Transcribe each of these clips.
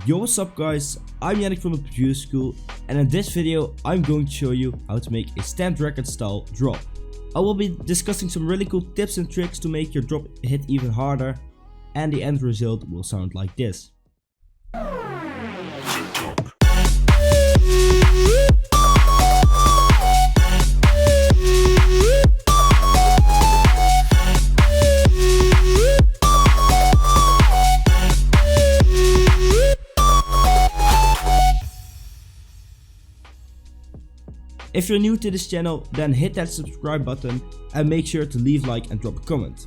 Yo, what's up guys, I'm Yannick from the Produce School, and in this video I'm going to show you how to make a stamped record style drop. I will be discussing some really cool tips and tricks to make your drop hit even harder, and the end result will sound like this. If you're new to this channel, then hit that subscribe button and make sure to leave a like and drop a comment.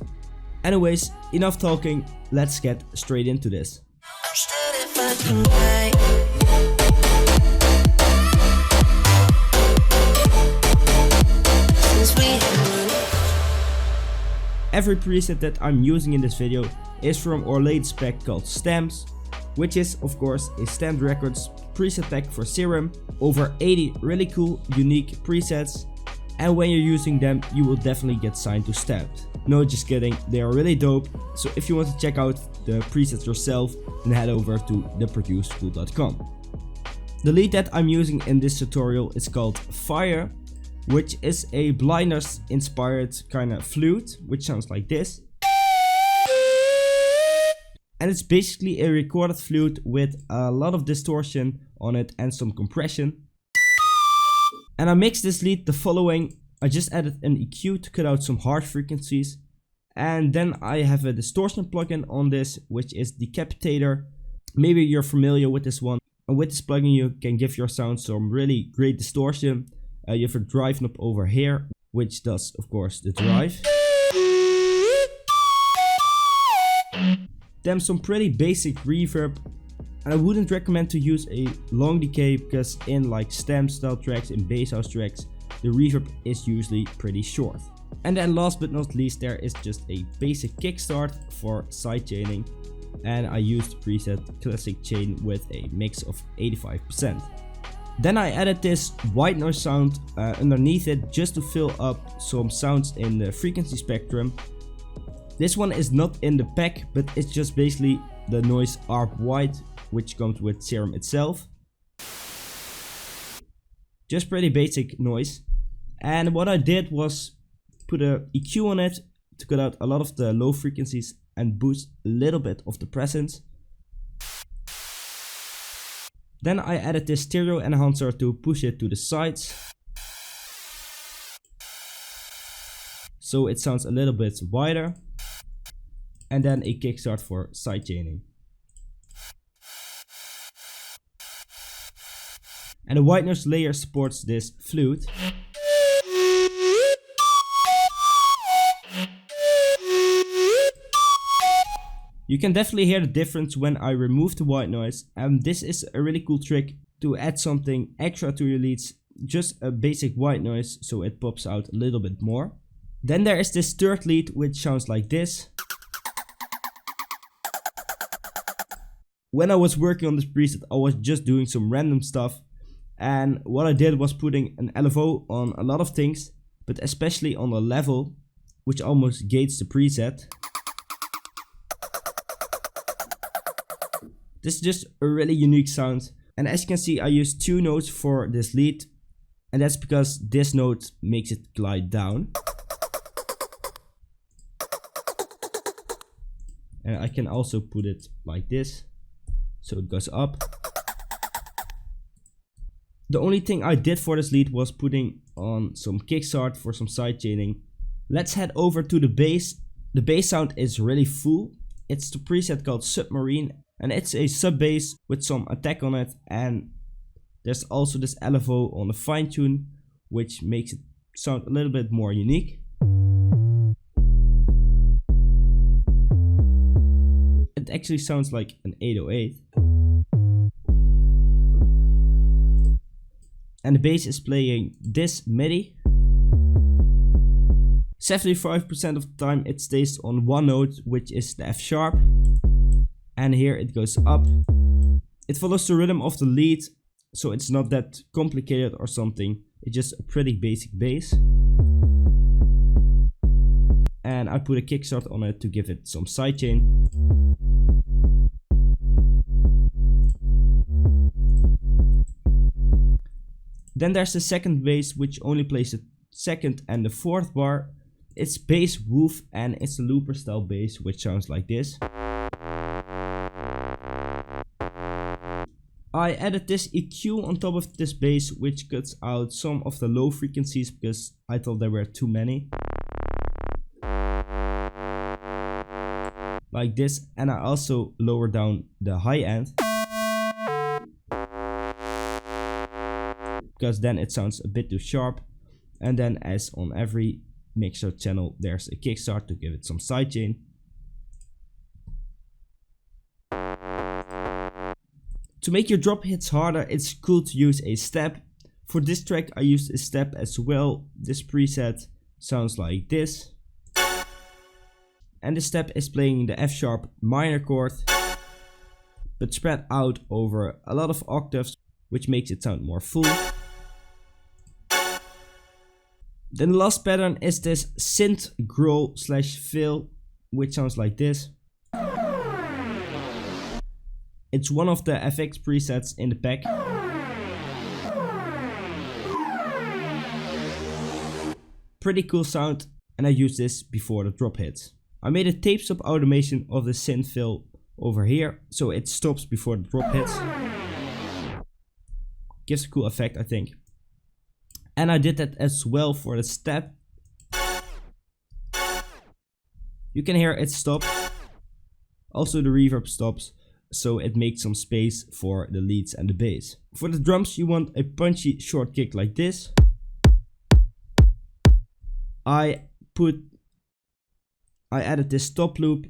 Anyways, enough talking, let's get straight into this. Every preset that I'm using in this video is from our latest pack called Stamps, which is of course a Stamped Records preset pack for Serum. Over 80 really cool, unique presets, and when you're using them you will definitely get signed to Stamped. No, just kidding, they are really dope, so if you want to check out the presets yourself, then head over to tpschool.com. The lead that I'm using in this tutorial is called Fire, which is a Blinders inspired kind of flute, which sounds like this. And it's basically a recorded flute with a lot of distortion on it and some compression. And I mixed this lead the following. I just added an EQ to cut out some harsh frequencies. And then I have a distortion plugin on this, which is Decapitator. Maybe you're familiar with this one. And with this plugin you can give your sound some really great distortion. You have a drive knob over here, which does of course the drive. Then some pretty basic reverb, and I wouldn't recommend to use a long decay because in like stamp style tracks, in bass house tracks, the reverb is usually pretty short. And then last but not least, there is just a basic kickstart for sidechaining, and I used preset classic chain with a mix of 85%. Then I added this white noise sound underneath it just to fill up some sounds in the frequency spectrum. This one is not in the pack, but it's just basically the noise ARP white, which comes with Serum itself. Just pretty basic noise. And what I did was put a EQ on it to cut out a lot of the low frequencies and boost a little bit of the presence. Then I added this stereo enhancer to push it to the sides, so it sounds a little bit wider. And then a kickstart for sidechaining. And the white noise layer supports this flute. You can definitely hear the difference when I remove the white noise, and this is a really cool trick to add something extra to your leads, just a basic white noise so it pops out a little bit more. Then there is this third lead which sounds like this. When I was working on this preset, I was just doing some random stuff, and what I did was putting an LFO on a lot of things, but especially on the level, which almost gates the preset. This is just a really unique sound, and as you can see I used two notes for this lead, and that's because this note makes it glide down. And I can also put it like this, so it goes up. The only thing I did for this lead was putting on some kickstart for some sidechaining. Let's head over to the bass. The bass sound is really full. It's the preset called Submarine, and it's a sub bass with some attack on it, and there's also this LFO on the fine tune, which makes it sound a little bit more unique. It actually sounds like an 808. And the bass is playing this MIDI. 75% of the time it stays on one note, which is the F sharp. And here it goes up. It follows the rhythm of the lead, so it's not that complicated or something. It's just a pretty basic bass. And I put a kickstart on it to give it some sidechain. Then there's the second bass, which only plays the second and the fourth bar. It's bass woof, and it's a looper style bass, which sounds like this. I added this EQ on top of this bass, which cuts out some of the low frequencies because I thought there were too many. Like this, and I also lower down the high end, because then it sounds a bit too sharp. And then, as on every mixer channel, there's a kickstart to give it some sidechain. To make your drop hits harder, it's cool to use a step. For this track I used a step as well. This preset sounds like this. And the step is playing the F sharp minor chord, but spread out over a lot of octaves, which makes it sound more full. Then the last pattern is this synth growl slash fill, which sounds like this. It's one of the FX presets in the pack. Pretty cool sound, and I use this before the drop hits. I made a tape stop automation of the synth fill over here, so it stops before the drop hits. Gives a cool effect, I think. And I did that as well for the step. You can hear it stop. Also the reverb stops, so it makes some space for the leads and the bass. For the drums you want a punchy short kick like this. I added this top loop,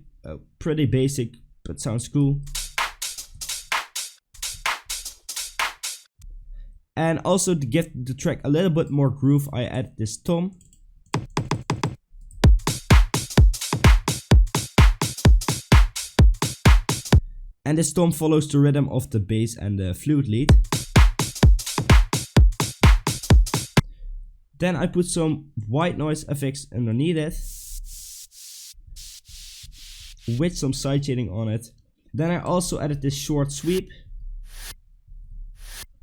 pretty basic but sounds cool. And also to give the track a little bit more groove, I added this tom. And this tom follows the rhythm of the bass and the flute lead. Then I put some white noise effects underneath it, with some sidechaining on it. Then I also added this short sweep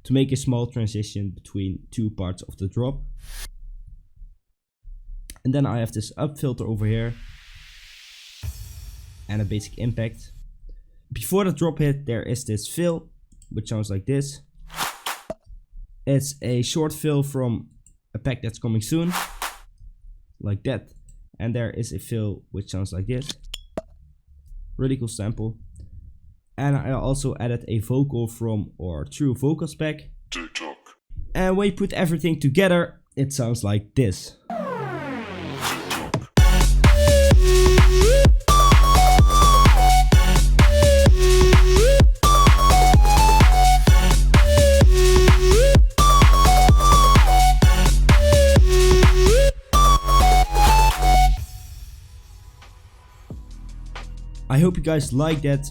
to make a small transition between two parts of the drop. And then I have this up filter over here and a basic impact. Before the drop hit there is this fill, which sounds like this. It's a short fill from a pack that's coming soon, like that. And there is a fill which sounds like this. Really cool sample. And I also added a vocal from our True Vocals pack. TikTok. And when you put everything together, it sounds like this. I hope you guys liked that.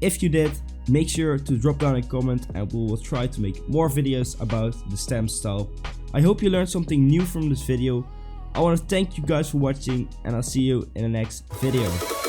If you did, make sure to drop down a comment and we will try to make more videos about the stamp style. I hope you learned something new from this video. I want to thank you guys for watching and I'll see you in the next video.